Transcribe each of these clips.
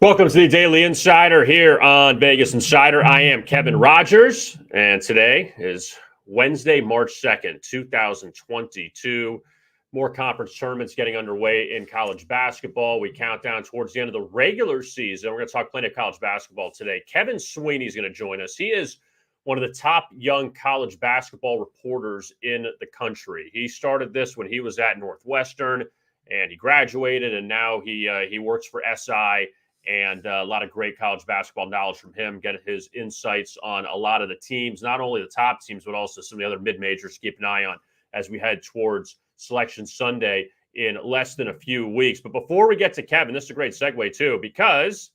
Welcome to the Daily Insider here on Vegas Insider. I am Kevin Rogers, and today is Wednesday, March 2nd, 2022. More conference tournaments getting underway in college basketball. We count down towards the end of the regular season. We're going to talk plenty of college basketball today. Kevin Sweeney is going to join us. He is one of the top young college basketball reporters in the country. He started this when he was at Northwestern, and he graduated, and now he works for SI. And a lot of great college basketball knowledge from him. Get his insights on a lot of the teams, not only the top teams, but also some of the other mid-majors to keep an eye on as we head towards Selection Sunday in less than a few weeks. But before we get to Kevin, this is a great segue too, because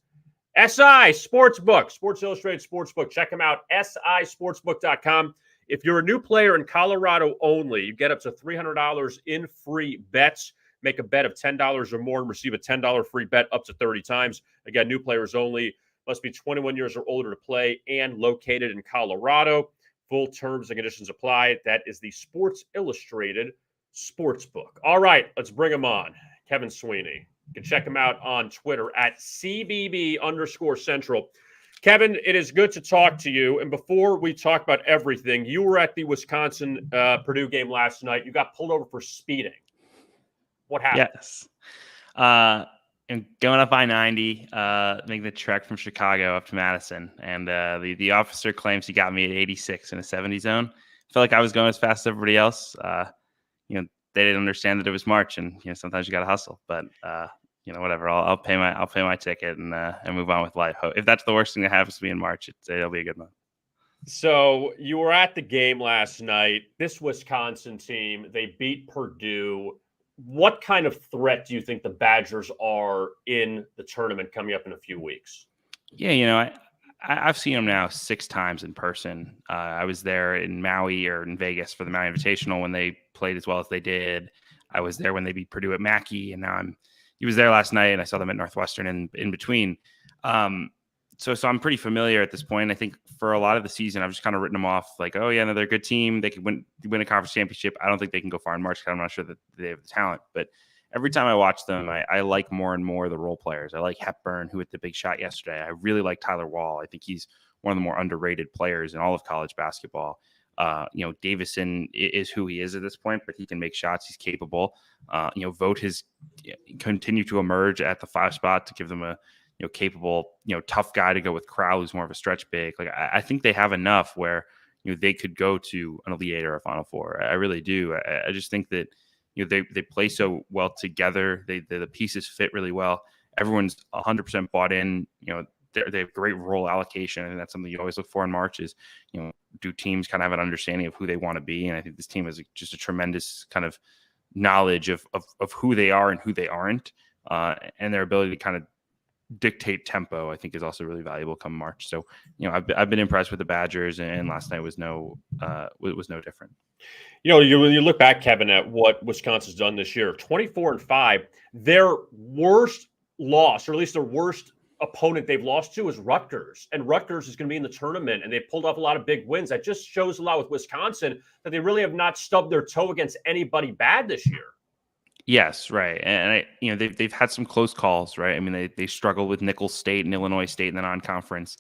SI Sportsbook, Sports Illustrated Sportsbook, check them out, sisportsbook.com. If you're a new player in Colorado only, you get up to $300 in free bets. Make a bet of $10 or more and receive a $10 free bet up to 30 times. Again, new players only. Must be 21 years or older to play and located in Colorado. Full terms and conditions apply. That is the Sports Illustrated Sportsbook. All right, let's bring him on. Kevin Sweeney. You can check him out on Twitter at CBB_Central. Kevin, it is good to talk to you. And before we talk about everything, you were at the Wisconsin-Purdue game last night. You got pulled over for speeding. What happened? Yes. And going up I-90, making the trek from Chicago up to Madison. And the officer claims he got me at 86 in a 70 zone. I felt like I was going as fast as everybody else. They didn't understand that it was March, and sometimes you got to hustle. But whatever. I'll pay my ticket and move on with life. If that's the worst thing that happens to me in March, it'll be a good month. So you were at the game last night. This Wisconsin team, they beat Purdue. What kind of threat do you think the Badgers are in the tournament coming up in a few weeks? Yeah, I've seen them now 6 times in person. I was there in Maui or in Vegas for the Maui Invitational when they played as well as they did. I was there when they beat Purdue at Mackey, and now he was there last night, and I saw them at Northwestern in between. So I'm pretty familiar at this point. I think for a lot of the season, I've just kind of written them off like, oh, yeah, no, they're a good team. They could win a conference championship. I don't think they can go far in March because I'm not sure that they have the talent. But every time I watch them, I like more and more the role players. I like Hepburn, who hit the big shot yesterday. I really like Tyler Wall. I think he's one of the more underrated players in all of college basketball. Davison is who he is at this point, but he can make shots. He's capable. Vogt has continued to emerge at the 5 spot to give them a capable, tough guy to go with Crowell, who's more of a stretch big. Like I think they have enough where, they could go to an Elite Eight or a Final Four. I really do. I just think that, they play so well together. The pieces fit really well. Everyone's 100% bought in. They have great role allocation. And that's something you always look for in March is, do teams kind of have an understanding of who they want to be? And I think this team has just a tremendous kind of knowledge of who they are and who they aren't, and their ability to kind of dictate tempo, I think, is also really valuable come March. So, I've been impressed with the Badgers, and last night was no different. When you look back, Kevin, at what Wisconsin's done this year, 24-5, their worst loss, or at least their worst opponent they've lost to, is Rutgers. And Rutgers is going to be in the tournament, and they pulled off a lot of big wins. That just shows a lot with Wisconsin that they really have not stubbed their toe against anybody bad this year. Yes, right, and they've had some close calls, right? I mean, they struggled with Nicholls State and Illinois State in the non-conference.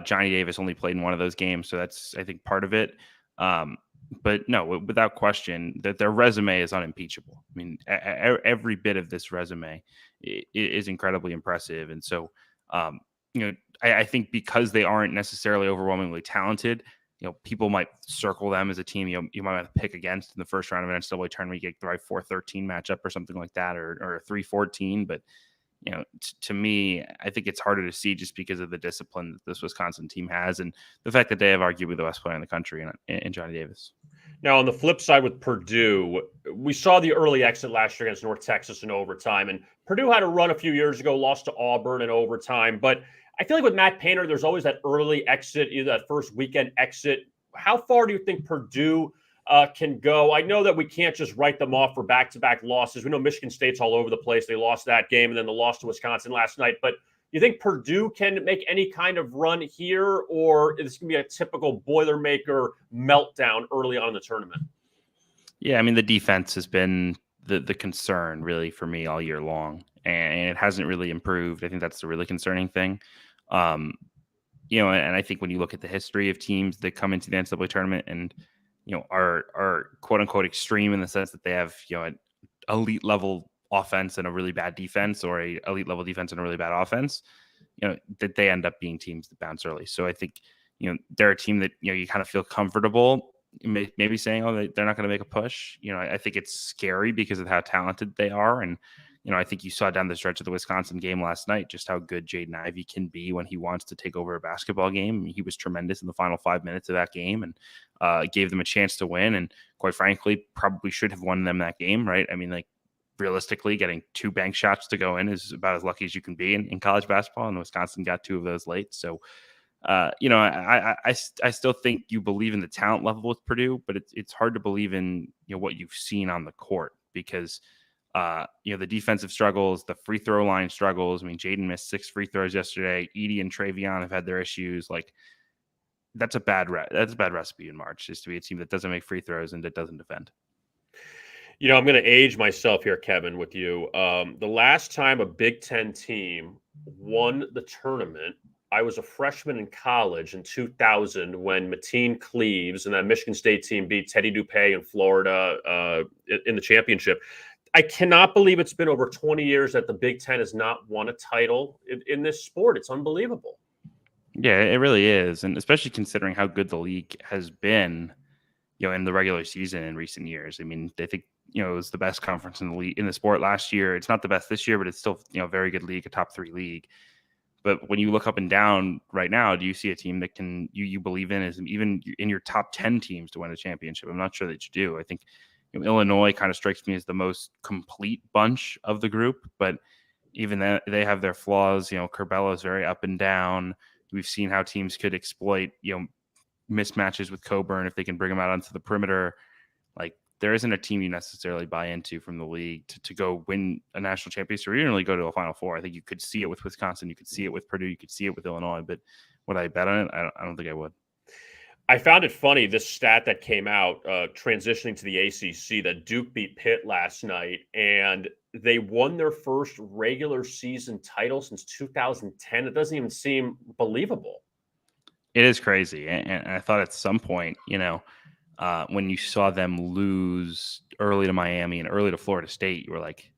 Johnny Davis only played in one of those games, so that's, I think, part of it. But no, without question, that their resume is unimpeachable. I mean, every bit of this resume is incredibly impressive, and so I think because they aren't necessarily overwhelmingly talented, people might circle them as a team you might have to pick against in the first round of an NCAA tournament. You get the right 4-13 matchup or something like that, or a 3-14. But, to me, I think it's harder to see just because of the discipline that this Wisconsin team has and the fact that they have arguably the best player in the country in Johnny Davis. Now, on the flip side with Purdue, we saw the early exit last year against North Texas in overtime. And Purdue had a run a few years ago, lost to Auburn in overtime. But I feel like with Matt Painter, there's always that early exit, either that first weekend exit. How far do you think Purdue can go? I know that we can't just write them off for back-to-back losses. We know Michigan State's all over the place. They lost that game and then the loss to Wisconsin last night. But you think Purdue can make any kind of run here, or is this going to be a typical Boilermaker meltdown early on in the tournament? Yeah, I mean, the defense has been the concern really for me all year long, and it hasn't really improved. I think that's the really concerning thing. And I think when you look at the history of teams that come into the NCAA tournament and are quote unquote extreme in the sense that they have an elite level offense and a really bad defense, or a elite level defense and a really bad offense, that they end up being teams that bounce early. So I think they're a team that you kind of feel comfortable maybe saying, oh, they're not going to make a push. I think it's scary because of how talented they are. And, I think you saw down the stretch of the Wisconsin game last night just how good Jaden Ivey can be when he wants to take over a basketball game. I mean, he was tremendous in the final 5 minutes of that game and gave them a chance to win. And quite frankly, probably should have won them that game, right? I mean, like, realistically, getting 2 bank shots to go in is about as lucky as you can be in college basketball. And Wisconsin got 2 of those late. So, I still think you believe in the talent level with Purdue, but it's hard to believe in what you've seen on the court because the defensive struggles, the free throw line struggles. I mean, Jaden missed 6 free throws yesterday. Edie and Travion have had their issues. Like, that's a bad recipe in March, is to be a team that doesn't make free throws and that doesn't defend. I'm going to age myself here, Kevin, with you. The last time a Big Ten team won the tournament, I was a freshman in college in 2000 when Mateen Cleaves and that Michigan State team beat Teddy Dupay in Florida in the championship. I cannot believe it's been over 20 years that the Big Ten has not won a title in this sport. It's unbelievable. Yeah, it really is. And especially considering how good the league has been, in the regular season in recent years. I mean, I think, it was the best conference in the league, in the sport last year. It's not the best this year, but it's still, a very good league, a top 3 league. But when you look up and down right now, do you see a team that can you believe in is even in your top 10 teams to win a championship? I'm not sure that you do. I think Illinois kind of strikes me as the most complete bunch of the group, but even that they have their flaws. Curbelo is very up and down. We've seen how teams could exploit mismatches with Coburn if they can bring him out onto the perimeter. Like, there isn't a team you necessarily buy into from the league to go win a national championship or even really go to a Final Four. I think you could see it with Wisconsin. You could see it with Purdue. You could see it with Illinois. But would I bet on it? I don't think I would. I found it funny, this stat that came out transitioning to the ACC, that Duke beat Pitt last night, and they won their first regular season title since 2010. It doesn't even seem believable. It is crazy. And I thought at some point, when you saw them lose early to Miami and early to Florida State, you were like,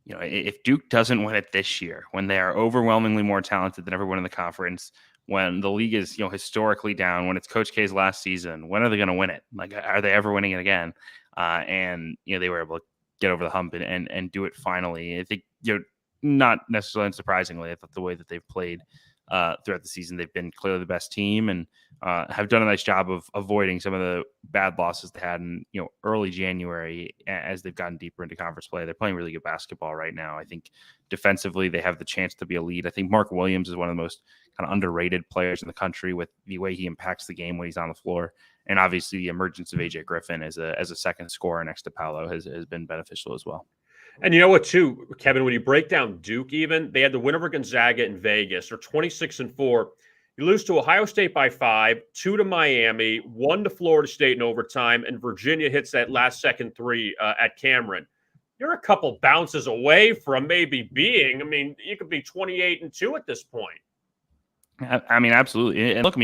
if Duke doesn't win it this year, when they are overwhelmingly more talented than everyone in the conference, when the league is, historically down, when it's Coach K's last season, when are they going to win it? Like, are they ever winning it again? And they were able to get over the hump and do it finally. I think, not necessarily unsurprisingly, I thought the way that they've played throughout the season, they've been clearly the best team and have done a nice job of avoiding some of the bad losses they had in early January as they've gotten deeper into conference play. They're playing really good basketball right now. I think defensively they have the chance to be a lead. I think Mark Williams is one of the most kind of underrated players in the country with the way he impacts the game when he's on the floor. And obviously the emergence of AJ Griffin as a second scorer next to Paolo has been beneficial as well. And you know what, too, Kevin, when you break down Duke, even they had the win over Gonzaga in Vegas. They're 26-4. You lose to Ohio State by 5, 2 to Miami, 1 to Florida State in overtime, and Virginia hits that last second 3 at Cameron. You're a couple bounces away from maybe being, you could be 28-2 at this point. I mean, absolutely. And look,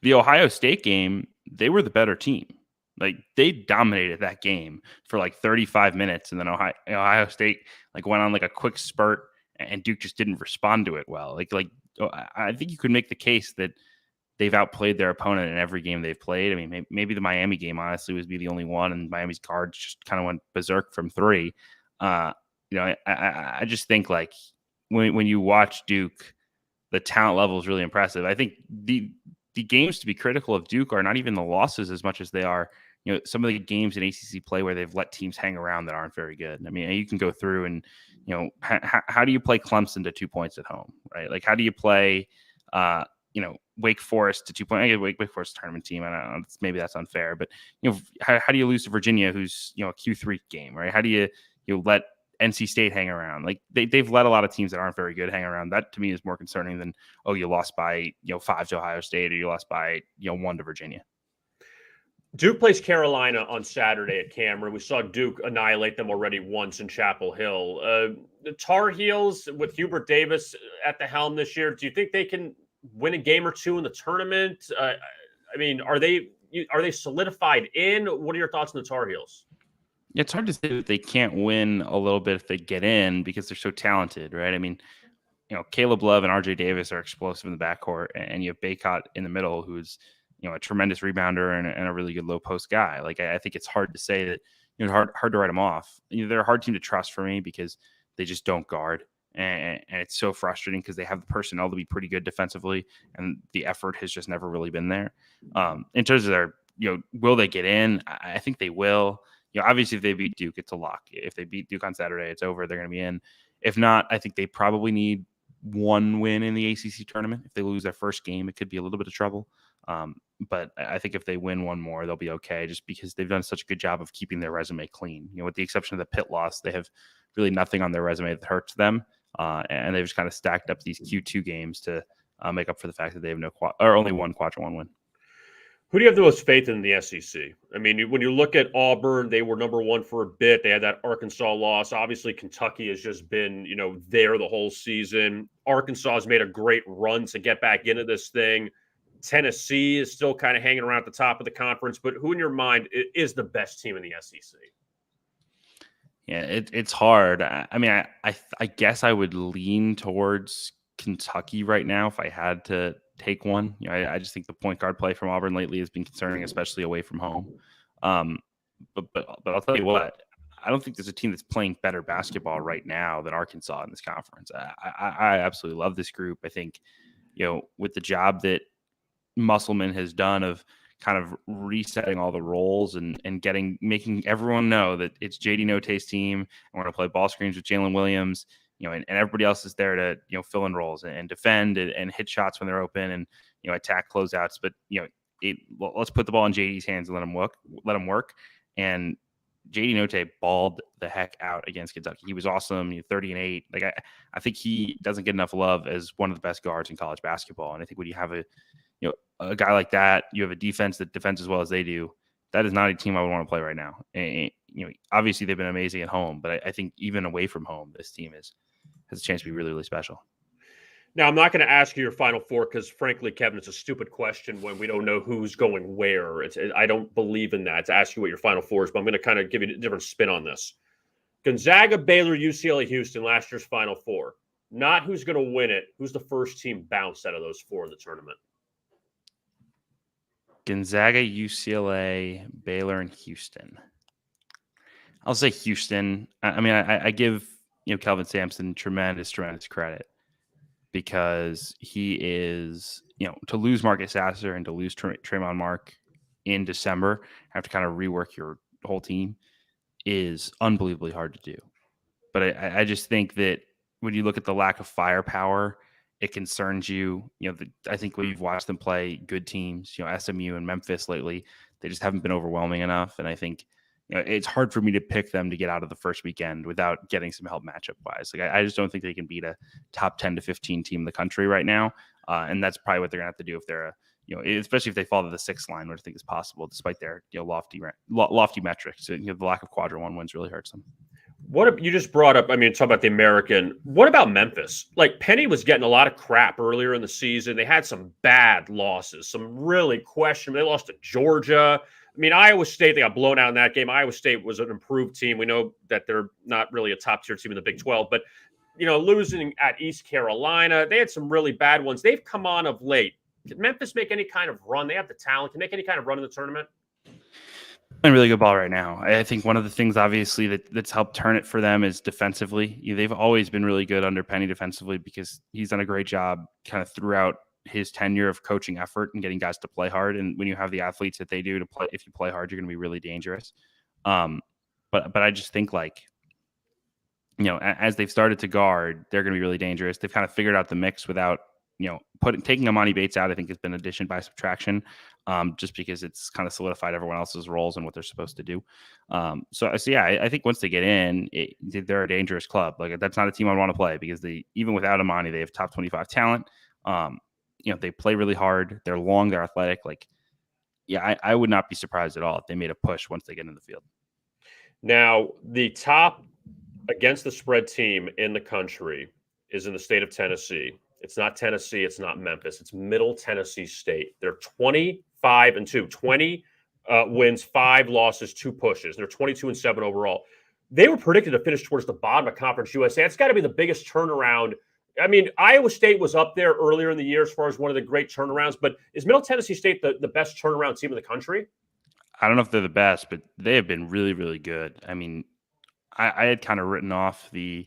the Ohio State game, they were the better team. Like, they dominated that game for like 35 minutes, and then Ohio State went on a quick spurt, and Duke just didn't respond to it well. I think you could make the case that they've outplayed their opponent in every game they've played. I mean, maybe the Miami game honestly was the only one, and Miami's guards just kind of went berserk from 3. I just think when you watch Duke, the talent level is really impressive. I think the games to be critical of Duke are not even the losses as much as they are some of the games in ACC play where they've let teams hang around that aren't very good. I mean, you can go through and, how do you play Clemson to 2 points at home, right? Like, how do you play, Wake Forest to 2 points? Wake Forest tournament team. I don't know, maybe that's unfair, but, how do you lose to Virginia, who's, a Q3 game, right? How do you let NC State hang around? Like, they've let a lot of teams that aren't very good hang around. That to me is more concerning than, you lost by, 5 to Ohio State, or you lost by, 1 to Virginia. Duke plays Carolina on Saturday at Cameron. We saw Duke annihilate them already once in Chapel Hill. The Tar Heels with Hubert Davis at the helm this year, do you think they can win a game or two in the tournament? I mean, are they solidified in? What are your thoughts on the Tar Heels? It's hard to say that they can't win a little bit if they get in because they're so talented, right? I mean, Caleb Love and RJ Davis are explosive in the backcourt, and you have Baycott in the middle, who's, a tremendous rebounder and a really good low post guy. Like, I think it's hard to say that, hard to write them off. They're a hard team to trust for me because they just don't guard. And it's so frustrating because they have the personnel to be pretty good defensively, and the effort has just never really been there. In terms of their, will they get in? I think they will. Obviously, if they beat Duke, it's a lock. If they beat Duke on Saturday, it's over. They're going to be in. If not, I think they probably need one win in the ACC tournament. If they lose their first game, it could be a little bit of trouble. But I think if they win one more, they'll be okay, just because they've done such a good job of keeping their resume clean. With the exception of the Pitt loss, they have really nothing on their resume that hurts them. And they've just kind of stacked up these Q2 games to make up for the fact that they have only one Quadrant 1 win. Who do you have the most faith in the SEC? I mean, when you look at Auburn, they were number one for a bit. They had that Arkansas loss. Obviously, Kentucky has just been, there the whole season. Arkansas has made a great run to get back into this thing. Tennessee is still kind of hanging around at the top of the conference. But who in your mind is the best team in the SEC? Yeah, it's hard. I mean, I guess I would lean towards Kentucky right now if I had to take one. I just think the point guard play from Auburn lately has been concerning, especially away from home. But I'll tell you what, I don't think there's a team that's playing better basketball right now than Arkansas in this conference. I absolutely love this group. I think, with the job that Musselman has done of kind of resetting all the roles and making everyone know that it's JD Notae's team, and we're going to play ball screens with Jalen Williams, and everybody else is there to, fill in roles and defend and hit shots when they're open and, attack closeouts. But, let's put the ball in JD's hands and let him work. And JD Notae balled the heck out against Kentucky. He was awesome. 30-8. Like, I think he doesn't get enough love as one of the best guards in college basketball. And I think when you have a guy like that, you have a defense that defends as well as they do. That is not a team I would want to play right now. And, obviously they've been amazing at home, but I think even away from home, this team has a chance to be really, really special. Now, I'm not going to ask you your Final Four because, frankly, Kevin, it's a stupid question when we don't know who's going where. I don't believe in that, to ask you what your Final Four is, but I'm going to kind of give you a different spin on this. Gonzaga, Baylor, UCLA, Houston, last year's Final Four. Not who's going to win it. Who's the first team bounced out of those four in the tournament? Gonzaga, UCLA, Baylor, and Houston. I'll say Houston. I mean, I give Kelvin Sampson tremendous credit, because he is, to lose Marcus Sasser and to lose Tremont Mark in December, have to kind of rework your whole team, is unbelievably hard to do. But I just think that when you look at the lack of firepower, it concerns you. I think when you've watched them play good teams, SMU and Memphis lately, they just haven't been overwhelming enough. And I think, it's hard for me to pick them to get out of the first weekend without getting some help matchup wise. Like, I just don't think they can beat a top 10 to 15 team in the country right now. And that's probably what they're gonna have to do if they're especially if they fall to the sixth line, which I think is possible despite their lofty metrics. So, the lack of Quadrant 1 wins really hurts them. What you just brought up, I mean, talk about the American. What about Memphis? Like, Penny was getting a lot of crap earlier in the season. They had some bad losses, some really questionable. They lost to Georgia. I mean, Iowa State, they got blown out in that game. Iowa State was an improved team. We know that they're not really a top-tier team in the Big 12. But, losing at East Carolina, they had some really bad ones. They've come on of late. Can Memphis make any kind of run? They have the talent. Can make any kind of run in the tournament? Playing really good ball right now. I think one of the things, obviously, that's helped turn it for them is defensively. They've always been really good under Penny defensively because he's done a great job kind of throughout his tenure of coaching effort and getting guys to play hard. And when you have the athletes that they do to play, if you play hard, you're going to be really dangerous. But I just think, like, as they've started to guard, they're going to be really dangerous. They've kind of figured out the mix without, taking Amani Bates out. I think has been addition by subtraction, just because it's kind of solidified everyone else's roles and what they're supposed to do. So yeah, I think once they get in, they're a dangerous club. Like, that's not a team I want to play because even without Amani, they have top 25 talent. They play really hard. They're long. They're athletic. Like, yeah, I would not be surprised at all if they made a push once they get in the field. Now, the top against the spread team in the country is in the state of Tennessee. It's not Tennessee. It's not Memphis. It's Middle Tennessee State. They're 25-2, 20 wins, 5 losses, 2 pushes. They're 22-7 overall. They were predicted to finish towards the bottom of Conference USA. It's got to be the biggest turnaround. I mean, Iowa State was up there earlier in the year as far as one of the great turnarounds, but is Middle Tennessee State the best turnaround team in the country? I don't know if they're the best, but they have been really, really good. I mean, I had kind of written off the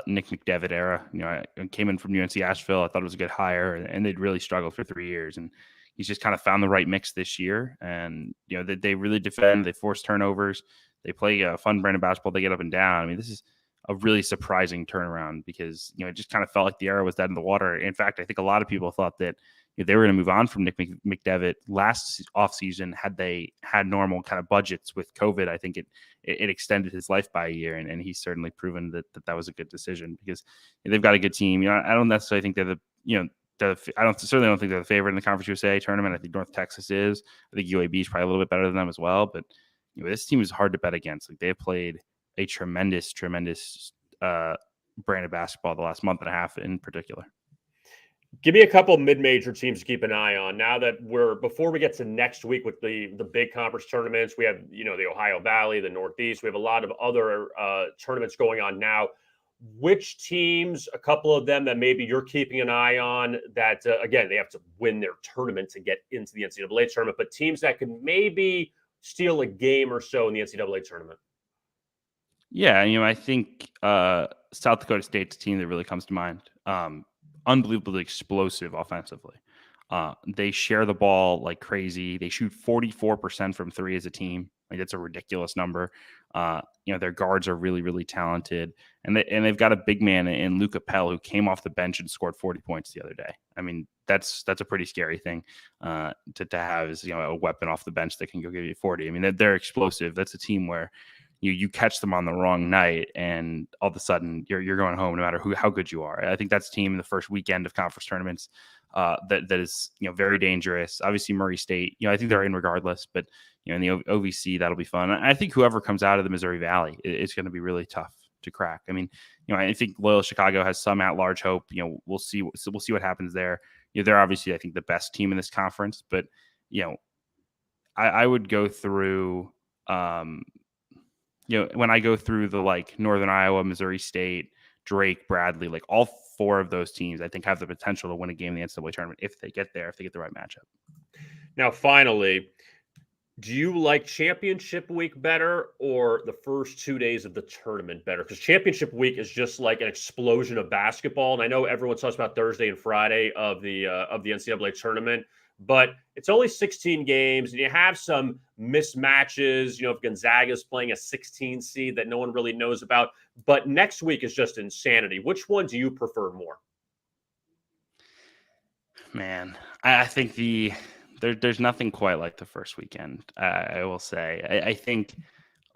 Nick McDevitt era. I came in from UNC Asheville. I thought it was a good hire, and they'd really struggled for 3 years. And he's just kind of found the right mix this year. And, they really defend. They force turnovers. They play a fun brand of basketball. They get up and down. I mean, this is a really surprising turnaround because, it just kind of felt like the era was dead in the water. In fact, I think a lot of people thought that they were going to move on from Nick McDevitt last offseason had they had normal kind of budgets. With COVID, I think it extended his life by a year, and he's certainly proven that was a good decision because they've got a good team. I don't necessarily think they're I don't think they're the favorite in the Conference USA tournament. I think North Texas is. I think UAB is probably a little bit better than them as well. But this team is hard to bet against. Like, they've played a tremendous brand of basketball the last month and a half in particular. Give me a couple mid-major teams to keep an eye on. Now that before we get to next week with the big conference tournaments, we have, the Ohio Valley, the Northeast. We have a lot of other tournaments going on now. Which teams, a couple of them that maybe you're keeping an eye on that, again, they have to win their tournament to get into the NCAA tournament, but teams that could maybe steal a game or so in the NCAA tournament? Yeah, I think South Dakota State's a team that really comes to mind. Unbelievably explosive offensively. They share the ball like crazy. They shoot 44% from 3 as a team. Like, that's a ridiculous number. Their guards are really, really talented, and they've got a big man in Luke Appel who came off the bench and scored 40 points the other day. I mean, that's a pretty scary thing to have, is a weapon off the bench that can go give you 40. I mean, they're explosive. That's a team where you catch them on the wrong night, and all of a sudden you're going home no matter how good you are. I think that's a team in the first weekend of conference tournaments that is very dangerous. Obviously Murray State, I think they're in regardless, but in the OVC that'll be fun. I think whoever comes out of the Missouri Valley is going to be really tough to crack. I mean, I think Loyola Chicago has some at-large hope. We'll see what happens there. They're obviously, I think, the best team in this conference, but I would go through. When I go through the Northern Iowa, Missouri State, Drake, Bradley, all 4 of those teams, I think, have the potential to win a game in the NCAA tournament if they get there, if they get the right matchup. Now, finally, do you like championship week better or the first 2 days of the tournament better? Because championship week is just like an explosion of basketball. And I know everyone talks about Thursday and Friday of the NCAA tournament, but it's only 16 games, and you have some mismatches. If Gonzaga's playing a 16 seed that no one really knows about, but next week is just insanity. Which one do you prefer more? Man, I think there's nothing quite like the first weekend. I will say. I think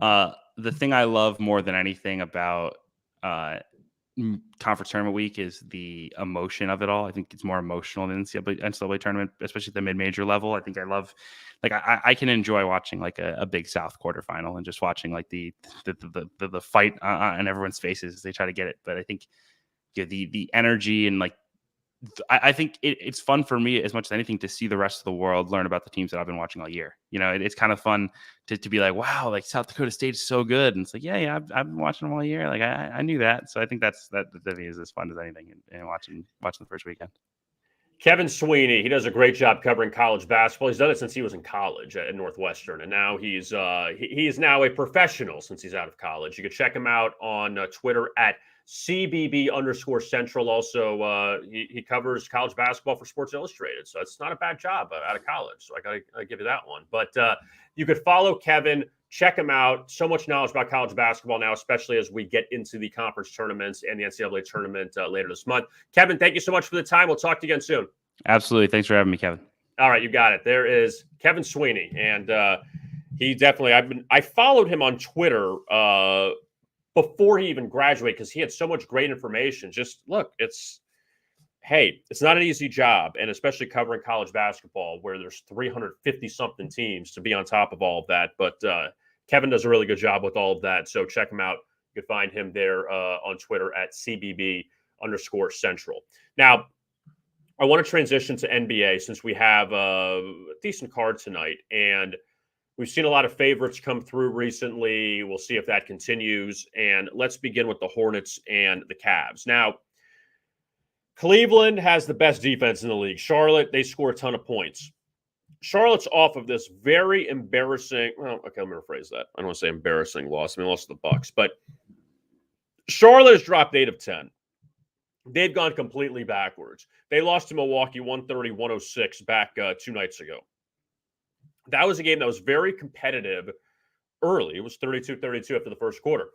the thing I love more than anything about conference tournament week is the emotion of it all. I think it's more emotional than the NCAA tournament, especially at the mid-major level. I think I love, I can enjoy watching a Big South quarterfinal and just watching the fight on everyone's faces as they try to get it. But I think the energy and I think it's fun for me as much as anything to see the rest of the world learn about the teams that I've been watching all year. It's kind of fun to be like, wow, South Dakota State is so good. And it's yeah, I've been watching them all year. I knew that. So I think that is as fun as anything in watching the first weekend. Kevin Sweeney, he does a great job covering college basketball. He's done it since he was in college at Northwestern, and now he's now a professional since he's out of college. You can check him out on Twitter at CBB_Central. Also, he covers college basketball for Sports Illustrated, so it's not a bad job out of college. So I gotta give you that one. But you could follow Kevin. Check him out. So much knowledge about college basketball now, especially as we get into the conference tournaments and the NCAA tournament later this month. Kevin, thank you so much for the time. We'll talk to you again soon. Absolutely. Thanks for having me, Kevin. All right, you got it. There is Kevin Sweeney, and he definitely. I followed him on Twitter before he even graduated because he had so much great information. Just look, hey, it's not an easy job, and especially covering college basketball where there's 350-something teams to be on top of all of that. But Kevin does a really good job with all of that, so check him out. You can find him there on Twitter at CBB_Central. Now, I want to transition to NBA since we have a decent card tonight, and we've seen a lot of favorites come through recently. We'll see if that continues, and let's begin with the Hornets and the Cavs. Now, Cleveland has the best defense in the league. Charlotte, they score a ton of points. Charlotte's off of this very embarrassing, well, okay, let me rephrase that. I don't want to say embarrassing loss. I mean, lost to the Bucks, but Charlotte has dropped 8 of 10. They've gone completely backwards. They lost to Milwaukee 130-106 back 2 nights ago. That was a game that was very competitive early. It was 32-32 after the first quarter.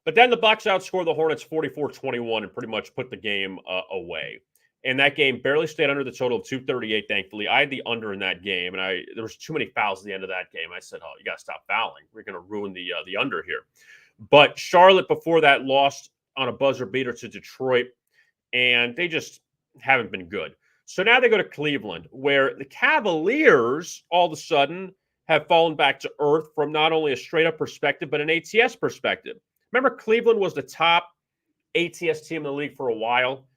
But then the Bucks outscored the Hornets 44-21 and pretty much put the game away. And that game barely stayed under the total of 238, thankfully. I had the under in that game, and there was too many fouls at the end of that game. I said, oh, you got to stop fouling. We're going to ruin the under here. But Charlotte, before that, lost on a buzzer beater to Detroit, and they just haven't been good. So now they go to Cleveland, where the Cavaliers all of a sudden have fallen back to earth from not only a straight-up perspective, but an ATS perspective. Remember, Cleveland was the top ATS team in the league for a while.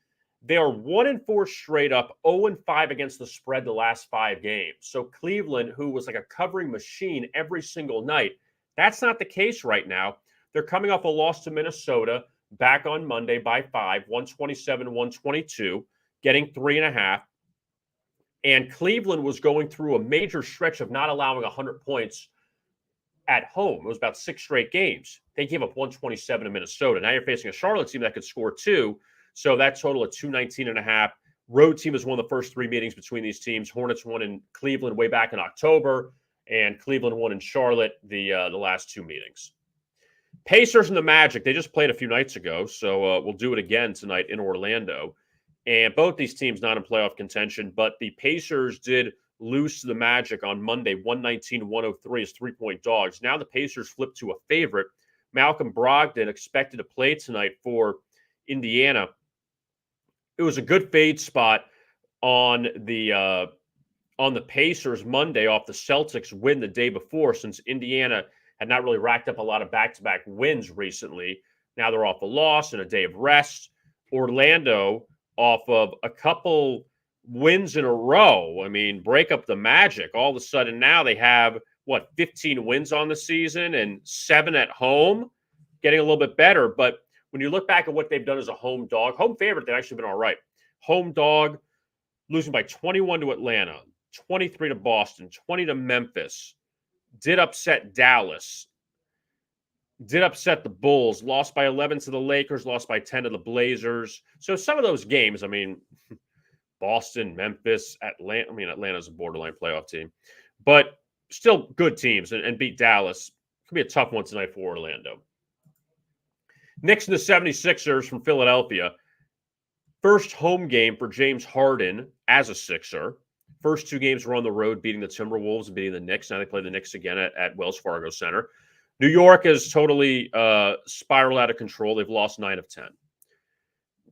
They are 1-4 straight up, 0-5 against the spread the last 5 games. So Cleveland, who was like a covering machine every single night, that's not the case right now. They're coming off a loss to Minnesota back on Monday by 5, 127-122, getting 3.5. And Cleveland was going through a major stretch of not allowing 100 points at home. It was about 6 straight games. They gave up 127 to Minnesota. Now you're facing a Charlotte team that could score 2. So that total of 219.5. Road team has won the first 3 meetings between these teams. Hornets won in Cleveland way back in October, and Cleveland won in Charlotte the last 2 meetings. Pacers and the Magic, they just played a few nights ago, so we'll do it again tonight in Orlando. And both these teams not in playoff contention, but the Pacers did lose to the Magic on Monday, 119-103 as 3-point dogs. Now the Pacers flipped to a favorite. Malcolm Brogdon expected to play tonight for Indiana. It was a good fade spot on the Pacers Monday off the Celtics win the day before, since Indiana had not really racked up a lot of back-to-back wins recently. Now they're off a loss and a day of rest. Orlando off of a couple wins in a row. I mean, break up the Magic. All of a sudden now they have, 15 wins on the season and 7 at home, getting a little bit better. But when you look back at what they've done as a home dog, home favorite, they've actually been all right. Home dog, losing by 21 to Atlanta, 23 to Boston, 20 to Memphis. Did upset Dallas. Did upset the Bulls. Lost by 11 to the Lakers. Lost by 10 to the Blazers. So some of those games, I mean, Boston, Memphis, Atlanta. I mean, Atlanta's a borderline playoff team. But still good teams and beat Dallas. Could be a tough one tonight for Orlando. Knicks and the 76ers from Philadelphia. First home game for James Harden as a Sixer. First 2 games were on the road, beating the Timberwolves and beating the Knicks. Now they play the Knicks again at Wells Fargo Center. New York has totally spiraled out of control. They've lost 9 of 10.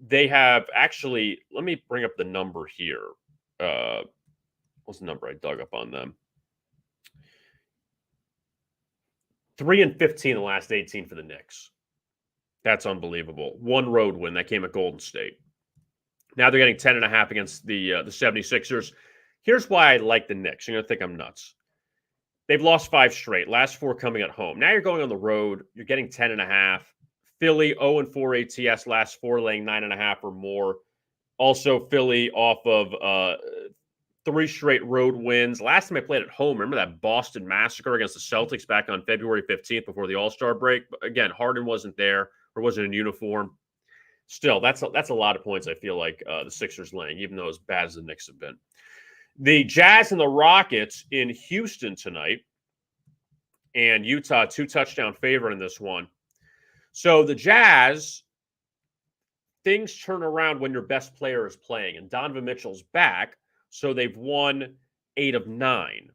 They have actually, let me bring up the number here. What's the number I dug up on them? 3-15 in the last 18 for the Knicks. That's unbelievable. 1 road win. That came at Golden State. Now they're getting 10.5 against the 76ers. Here's why I like the Knicks. You're going to think I'm nuts. They've lost 5 straight. Last 4 coming at home. Now you're going on the road. You're getting 10.5. Philly 0-4 ATS. Last 4 laying 9.5 or more. Also Philly off of 3 straight road wins. Last time I played at home, remember that Boston massacre against the Celtics back on February 15th before the All-Star break? But again, Harden wasn't there or wasn't in uniform. Still, that's a lot of points I feel like the Sixers laying, even though as bad as the Knicks have been. The Jazz and the Rockets in Houston tonight, and Utah 2-touchdown favorite in this one. So the Jazz, things turn around when your best player is playing, and Donovan Mitchell's back, so they've won 8 of 9,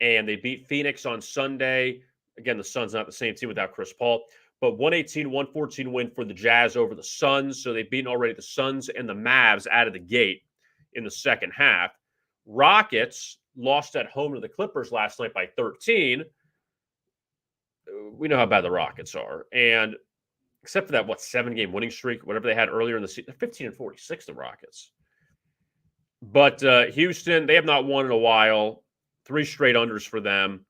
and they beat Phoenix on Sunday. Again, the Suns not the same team without Chris Paul, but 118-114 win for the Jazz over the Suns, so they've beaten already the Suns and the Mavs out of the gate. in the second half. Rockets lost at home to the Clippers last night by 13. We know how bad the Rockets are. And except for that, 7-game winning streak, whatever they had earlier in the season, they're 15-46, the Rockets. But Houston, they have not won in a while. 3 straight unders for them.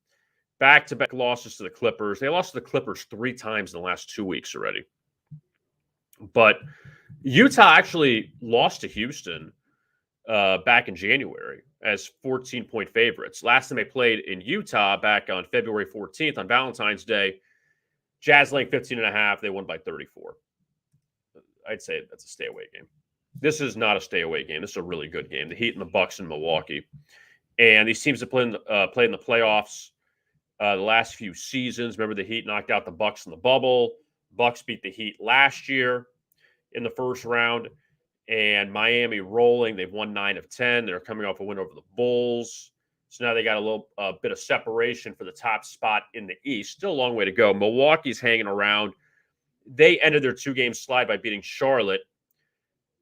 Back-to-back losses to the Clippers. They lost to the Clippers 3 times in the last 2 weeks already. But Utah actually lost to Houston back in January as 14-point favorites. Last time they played in Utah back on February 14th on Valentine's Day, Jazz laying 15.5. They won by 34. I'd say that's a stay-away game. This is not a stay-away game. This is a really good game. The Heat and the Bucks in Milwaukee. And these teams have played in the playoffs the last few seasons. Remember, the Heat knocked out the Bucks in the bubble. Bucks beat the Heat last year in the first round. And Miami rolling. They've won 9 of 10. They're coming off a win over the Bulls. So now they got a little bit of separation for the top spot in the East. Still a long way to go. Milwaukee's hanging around. They ended their 2-game slide by beating Charlotte.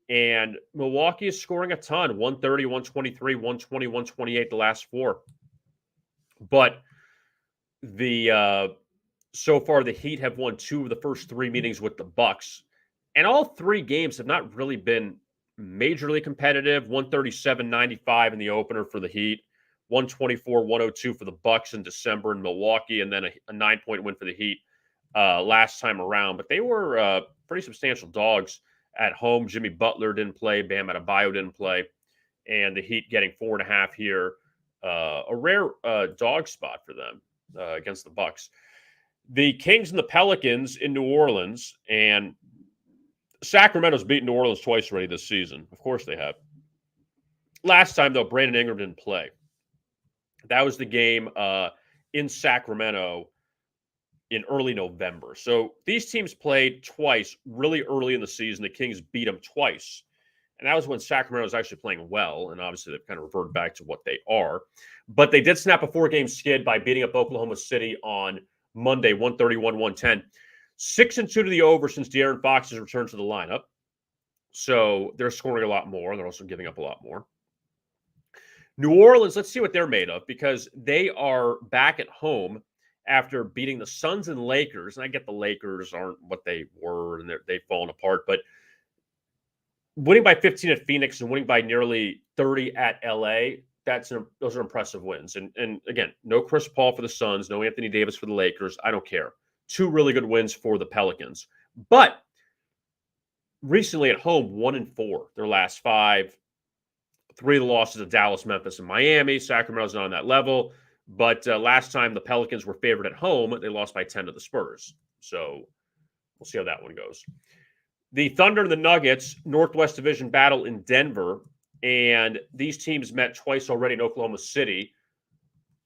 And Milwaukee is scoring a ton. 130, 123, 120, 128 the last 4. But so far the Heat have won 2 of the first 3 meetings with the Bucks. And all 3 games have not really been majorly competitive. 137-95 in the opener for the Heat. 124-102 for the Bucks in December in Milwaukee. And then a 9-point win for the Heat last time around. But they were pretty substantial dogs at home. Jimmy Butler didn't play. Bam Adebayo didn't play. And the Heat getting 4.5 here. A rare dog spot for them against the Bucks. The Kings and the Pelicans in New Orleans. And Sacramento's beaten New Orleans twice already this season. Of course they have. Last time, though, Brandon Ingram didn't play. That was the game in Sacramento in early November. So these teams played twice really early in the season. The Kings beat them twice. And that was when Sacramento was actually playing well. And obviously they've kind of reverted back to what they are. But they did snap a 4-game skid by beating up Oklahoma City on Monday, 131-110. 6-2 to the over since De'Aaron Fox has returned to the lineup. So they're scoring a lot more. They're also giving up a lot more. New Orleans, let's see what they're made of, because they are back at home after beating the Suns and Lakers. And I get the Lakers aren't what they were, and they've fallen apart. But winning by 15 at Phoenix and winning by nearly 30 at LA, those are impressive wins. And again, no Chris Paul for the Suns, no Anthony Davis for the Lakers. I don't care. 2 really good wins for the Pelicans. But recently at home, 1-4, their last 5. 3 of the losses to Dallas, Memphis, and Miami. Sacramento's not on that level. But last time the Pelicans were favored at home, they lost by 10 to the Spurs. So we'll see how that one goes. The Thunder and the Nuggets, Northwest Division battle in Denver. And these teams met twice already in Oklahoma City.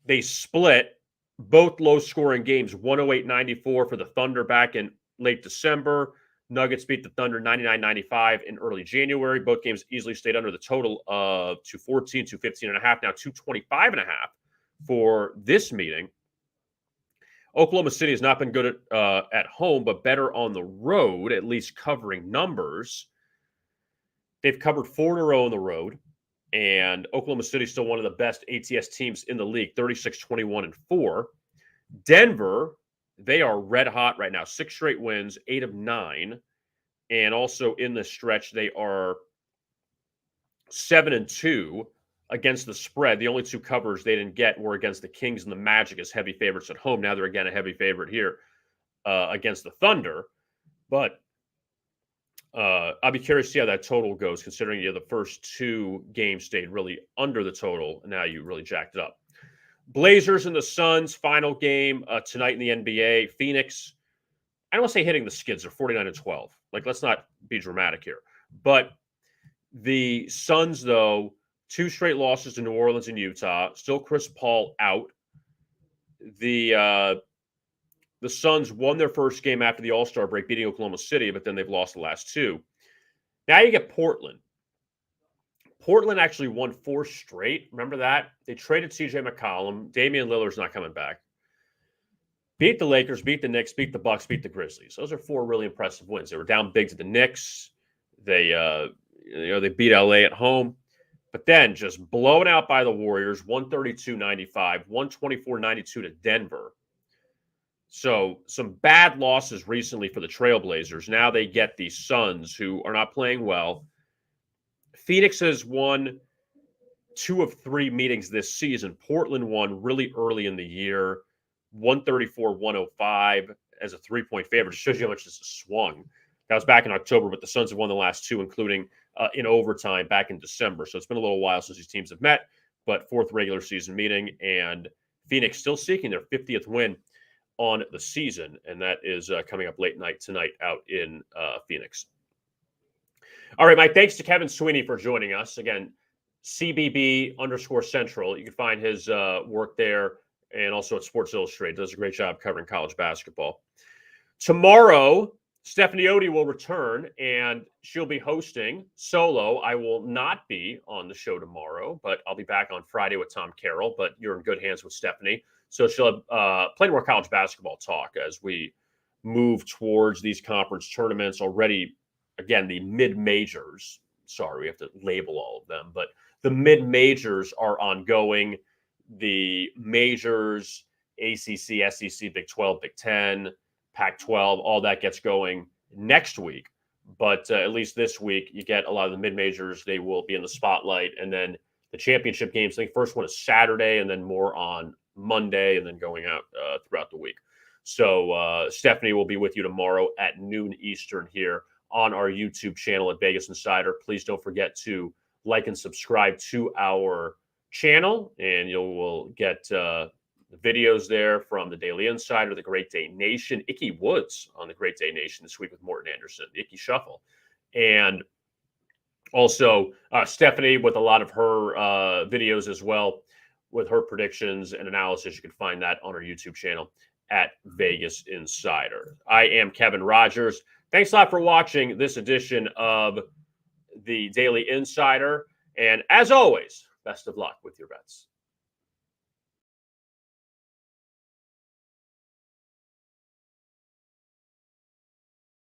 They split both low-scoring games, 108-94 for the Thunder back in late December. Nuggets beat the Thunder 99-95 in early January. Both games easily stayed under the total of 214, 215.5, now 225.5 for this meeting. Oklahoma City has not been good at home, but better on the road, at least covering numbers. They've covered 4 in a row on the road, and Oklahoma City is still one of the best ATS teams in the league, 36-21-4. Denver, they are red hot right now. 6 straight wins, 8 of 9. And also in this stretch, they are 7-2 against the spread. The only 2 covers they didn't get were against the Kings and the Magic as heavy favorites at home. Now they're again a heavy favorite here against the Thunder. But I'll be curious to see how that total goes, considering the first 2 games stayed really under the total, and now you really jacked it up. Blazers and the Suns, final game tonight in the NBA. Phoenix, I don't want to say hitting the skids. They're 49-12. Let's not be dramatic here. But the Suns, though, 2 straight losses to New Orleans and Utah. Still Chris Paul out. The Suns won their first game after the All-Star break, beating Oklahoma City, but then they've lost the last 2. Now you get Portland. Portland actually won 4 straight. Remember that? They traded C.J. McCollum. Damian Lillard's not coming back. Beat the Lakers, beat the Knicks, beat the Bucks, beat the Grizzlies. Those are 4 really impressive wins. They were down big to the Knicks. They beat LA at home. But then just blown out by the Warriors, 132-95, 124-92 to Denver. So some bad losses recently for the Trailblazers. Now they get the Suns, who are not playing well. Phoenix has won 2 of 3 meetings this season. Portland won really early in the year, 134-105 as a 3-point favorite. It shows you how much this has swung. That was back in October, but the Suns have won the last 2, including in overtime back in December. So it's been a little while since these teams have met, but 4th regular season meeting, and Phoenix still seeking their 50th win on the season, and that is coming up late night tonight out in Phoenix. All right, Mike, thanks to Kevin Sweeney for joining us. Again, CBB_Central. You can find his work there, and also at Sports Illustrated. Does a great job covering college basketball. Tomorrow, Stephanie Odie will return, and she'll be hosting solo. I will not be on the show tomorrow, but I'll be back on Friday with Tom Carroll. But you're in good hands with Stephanie. So she'll have plenty more college basketball talk as we move towards these conference tournaments already. Again, the mid-majors. Sorry, we have to label all of them. But the mid-majors are ongoing. The majors, ACC, SEC, Big 12, Big 10, Pac-12, all that gets going next week. But at least this week, you get a lot of the mid-majors. They will be in the spotlight. And then the championship games, I think first one is Saturday and then more on Monday and then going out throughout the week. So Stephanie will be with you tomorrow at noon Eastern here on our YouTube channel at Vegas Insider. Please don't forget to like and subscribe to our channel, and you will get the videos there from the Daily Insider, the Great Day Nation, Icky Woods on the Great Day Nation this week with Morton Anderson, the Icky Shuffle, and also Stephanie with a lot of her videos as well with her predictions and analysis. You can find that on our YouTube channel at Vegas Insider. I am Kevin Rogers. Thanks a lot for watching this edition of the Daily Insider. And as always, best of luck with your bets.